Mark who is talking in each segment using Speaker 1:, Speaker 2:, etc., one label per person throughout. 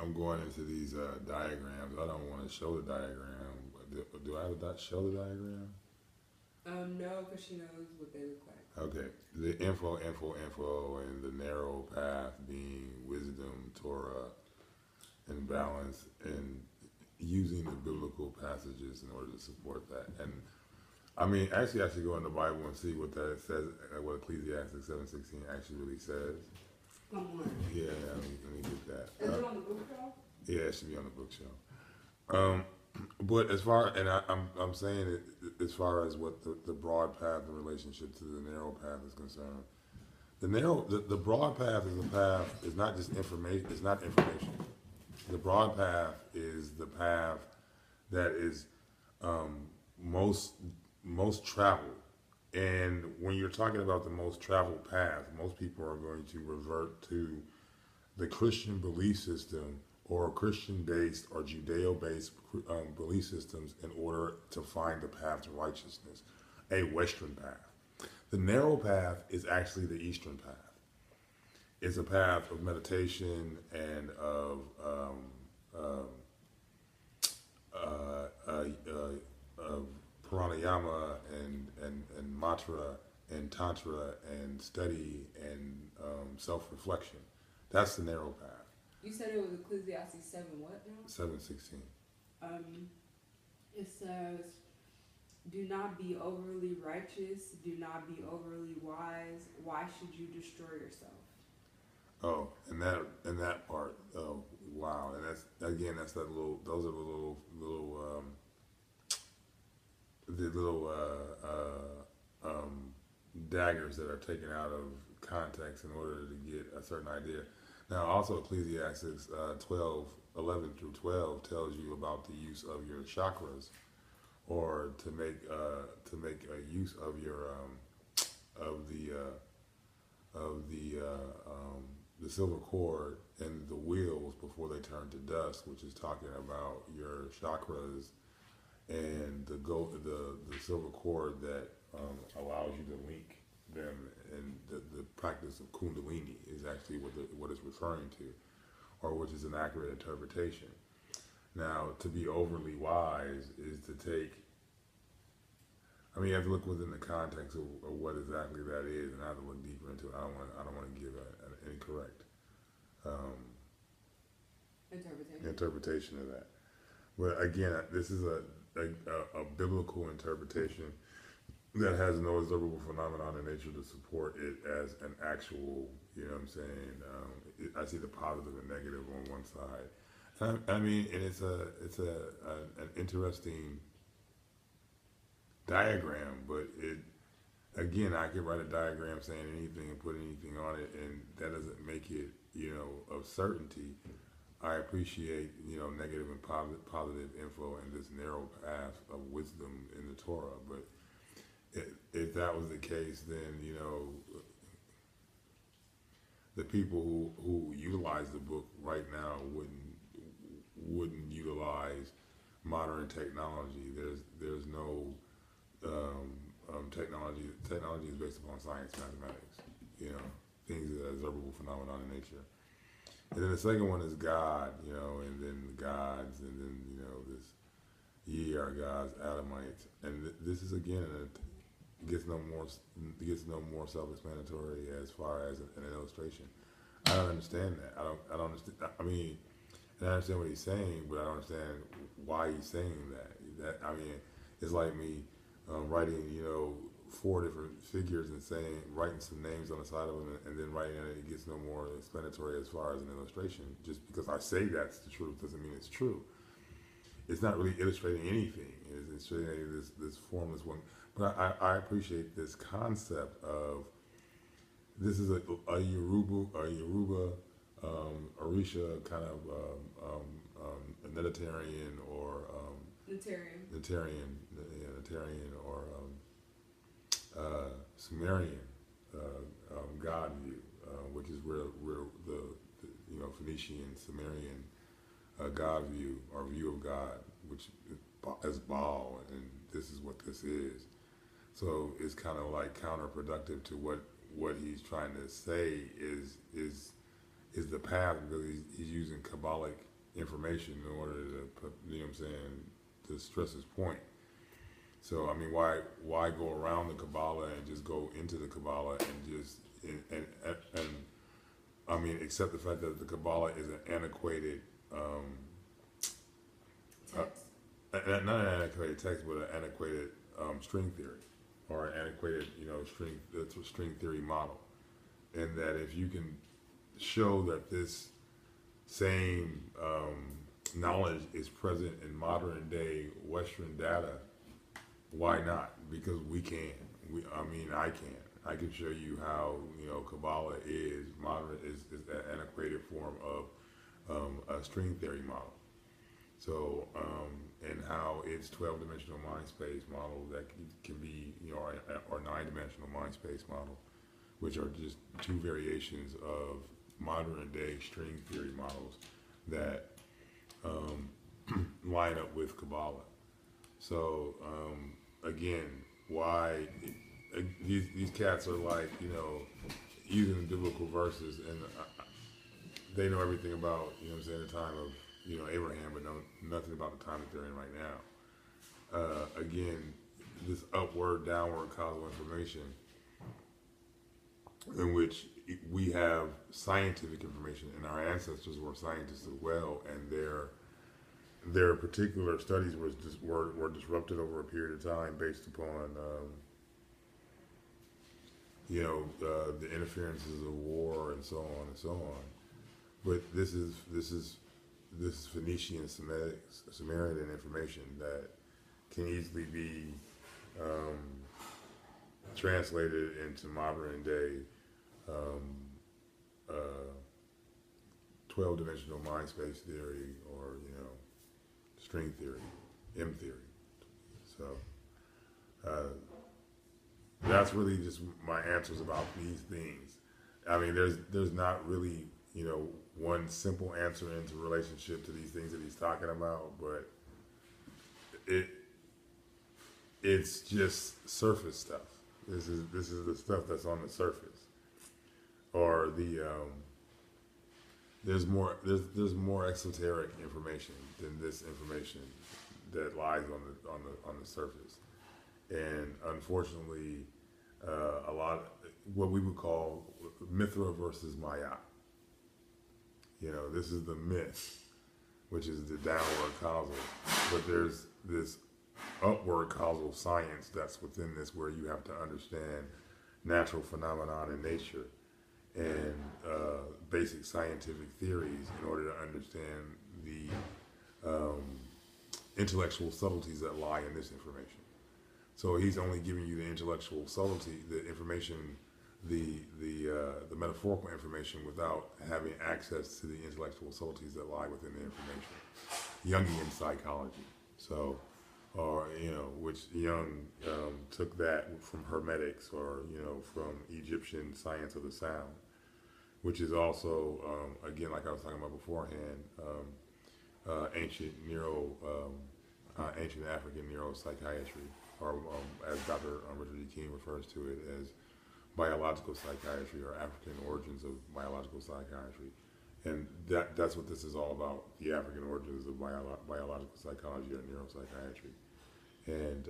Speaker 1: I'm going into these diagrams. I don't want to show the diagram. Do I have to show the diagram?
Speaker 2: No, because she knows what they look like.
Speaker 1: Okay. The info, and the narrow path being wisdom, Torah, and balance, and using the biblical passages in order to support that. And I mean, actually, I should go in the Bible and see what that says, what Ecclesiastes 7:16 actually really says. Yeah, let me get that.
Speaker 2: Is it on the bookshelf?
Speaker 1: Yeah, it should be on the bookshelf. But as far, and I'm saying it as far as what the broad path in relationship to the narrow path is concerned. The broad path is a path, is not just information, it's not information. The broad path is the path that is most traveled. And when you're talking about the most traveled path, most people are going to revert to the Christian belief system or Christian-based or Judeo-based belief systems in order to find the path to righteousness, a Western path. The narrow path is actually the Eastern path. It's a path of meditation and of pranayama and mantra and tantra and study and self-reflection. That's the narrow path.
Speaker 2: You said it was Ecclesiastes 7 what now?
Speaker 1: 7:16.
Speaker 2: It says, do not be overly righteous, do not be overly wise. Why should you destroy yourself?
Speaker 1: Oh, and that part. Oh, wow. And that's that little. Those are the little daggers that are taken out of context in order to get a certain idea. Now, also Ecclesiastes 11 through 12 tells you about the use of your chakras, or to make a use of your the silver cord and the wheels before they turn to dust, which is talking about your chakras and the silver cord that allows you to link them, and the practice of Kundalini is actually what it's referring to, or which is an accurate interpretation. Now, to be overly wise is to take. I mean, you have to look within the context of what exactly that is, and I have to look deeper into it. I don't want to give an incorrect interpretation of that. But again, this is a biblical interpretation that has no observable phenomenon in nature to support it as an actual. You know what I'm saying? I see the positive and negative on one side. I mean, and it's an interesting diagram, but again, I could write a diagram saying anything and put anything on it, and that doesn't make it, of certainty. I appreciate, negative and positive info in this narrow path of wisdom in the Torah, but if that was the case, then, the people who utilize the book right now wouldn't utilize modern technology. There's no technology. Technology is based upon science, mathematics, things that are observable phenomenon in nature. And then the second one is God, and then the gods, and then, this ye are gods, Adamites. And this is, again, it gets no more self-explanatory as far as an illustration. I don't understand that. I don't understand. I mean, and I understand what he's saying, but I don't understand why he's saying that. It's like me writing, 4 different figures and writing some names on the side of them, and then writing it gets no more explanatory as far as an illustration. Just because I say that's the truth doesn't mean it's true. It's not really illustrating anything. It's illustrating this formless one. But I appreciate this concept of, this is a Yoruba, Orisha kind of a Netarian or Netarian or Sumerian God view, which is where the Phoenician Sumerian God view, or view of God, which is Baal, and this is what this is. So it's kind of like counterproductive to what he's trying to say is the path, because he's using Kabbalic information in order to put, you know what I'm saying, to stress his point. So I mean, why go around the Kabbalah and just go into the Kabbalah and just and I mean, accept the fact that the Kabbalah is an antiquated, not an antiquated text, but an antiquated string theory, or an antiquated, you know, string theory model, and that if you can show that this same knowledge is present in modern day Western data, why not? Because we can. I mean, I can. I can show you how, you know, Kabbalah is modern, is an antiquated form of a string theory model. So, and how its 12-dimensional mind space model that can be, you know, or 9-dimensional mind space model, which are just two variations of modern day string theory models that line up with Kabbalah. So, again, why these cats are like, you know, using biblical verses, and they know everything about, you know what I'm saying, the time of, you know, Abraham, but know nothing about the time that they're in right now. Again, this upward, downward causal information, in which we have scientific information, and our ancestors were scientists as well, and their particular studies were disrupted over a period of time based upon you know, the interferences of war and so on and so on. But this is Phoenician Samaritan information that can easily be translated into modern day 12-dimensional mind space theory, or, you know, string theory, M theory. So that's really just my answers about these things. I mean, there's not really, you know, one simple answer into relationship to these things that he's talking about, but it's just surface stuff. This is the stuff that's on the surface, or the there's more esoteric information than this information that lies on the surface. And unfortunately, a lot of what we would call Mithra versus Maya. You know, this is the myth, which is the downward causal, but there's this upward causal science that's within this, where you have to understand natural phenomenon in nature and basic scientific theories in order to understand the intellectual subtleties that lie in this information. So he's only giving you the intellectual subtlety, the information, the metaphorical information, without having access to the intellectual subtleties that lie within the information. Jungian psychology. So, or, you know, which Jung took that from Hermetics, or, you know, from Egyptian science of the sound, which is also, again, like I was talking about beforehand, ancient African neuropsychiatry, or as Dr. Richard E. King refers to it, as biological psychiatry, or African origins of biological psychiatry. And that's what this is all about, the African origins of biological psychology, or neuropsychiatry. And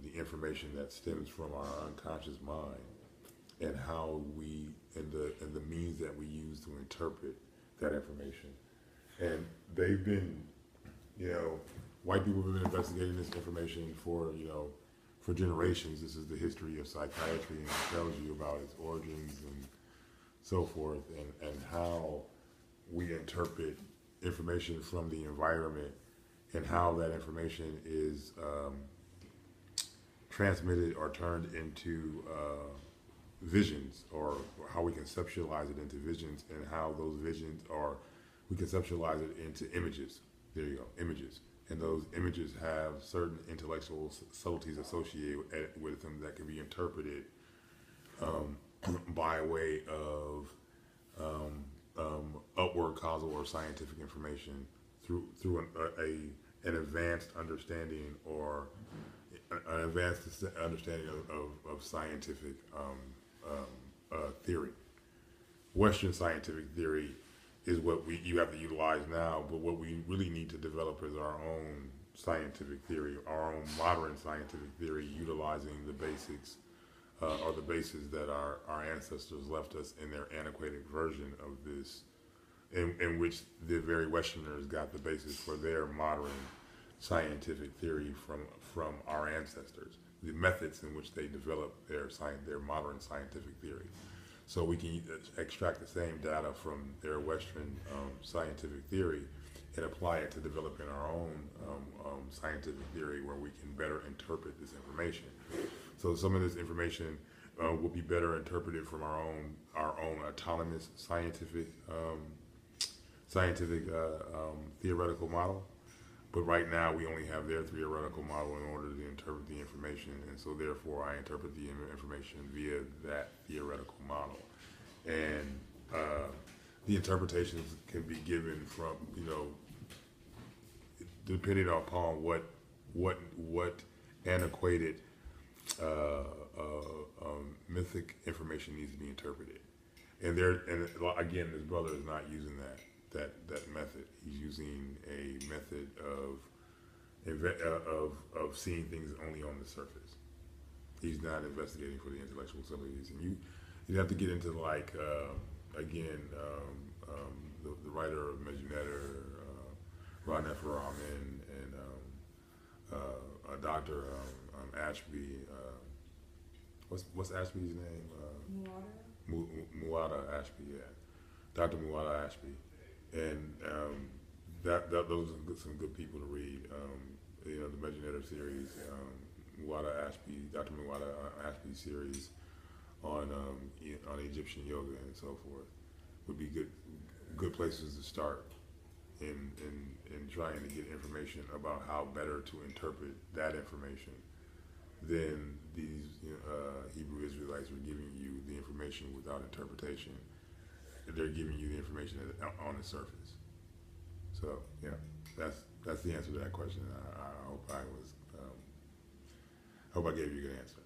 Speaker 1: the information that stems from our unconscious mind, and how we, and the means that we use to interpret that information. And they've been, you know, white people have been investigating this information for, you know, for generations. This is the history of psychiatry, and it tells you about its origins and so forth, and how we interpret information from the environment, and how that information is transmitted or turned into visions, or how we conceptualize it into visions, and how those visions are, we conceptualize it into images. There you go, images. And those images have certain intellectual subtleties associated with them that can be interpreted by way of upward causal or scientific information through an advanced understanding, or an advanced understanding of scientific theory. Western scientific theory is what you have to utilize now. But what we really need to develop is our own scientific theory, our own modern scientific theory, utilizing the basics or the bases that our ancestors left us in their antiquated version of this, in which the very Westerners got the basis for their modern scientific theory from our ancestors, the methods in which they developed their modern scientific theory. So we can extract the same data from their Western scientific theory and apply it to developing our own scientific theory where we can better interpret this information. So some of this information will be better interpreted from our own autonomous scientific theoretical model. But right now we only have their theoretical model in order to interpret the information, and so therefore I interpret the information via that theoretical model. And the interpretations can be given from, depending upon what antiquated mythic information needs to be interpreted. And again, this brother is not using that method. He's using a method of seeing things only on the surface. He's not investigating for the intellectual subtleties. And you have to get into the writer of Mejunetter, Ron Efraim, and Dr. Ashby. What's Ashby's name? Muwada Ashby. Yeah, Dr. Muwada Ashby. And those are some good people to read. The Mejunetter series, Dr. Muwada Ashby series on Egyptian yoga and so forth would be good places to start in trying to get information about how better to interpret that information than these Hebrew Israelites are giving you the information without interpretation. They're giving you the information on the surface. So yeah, that's the answer to that question. I hope I gave you a good answer.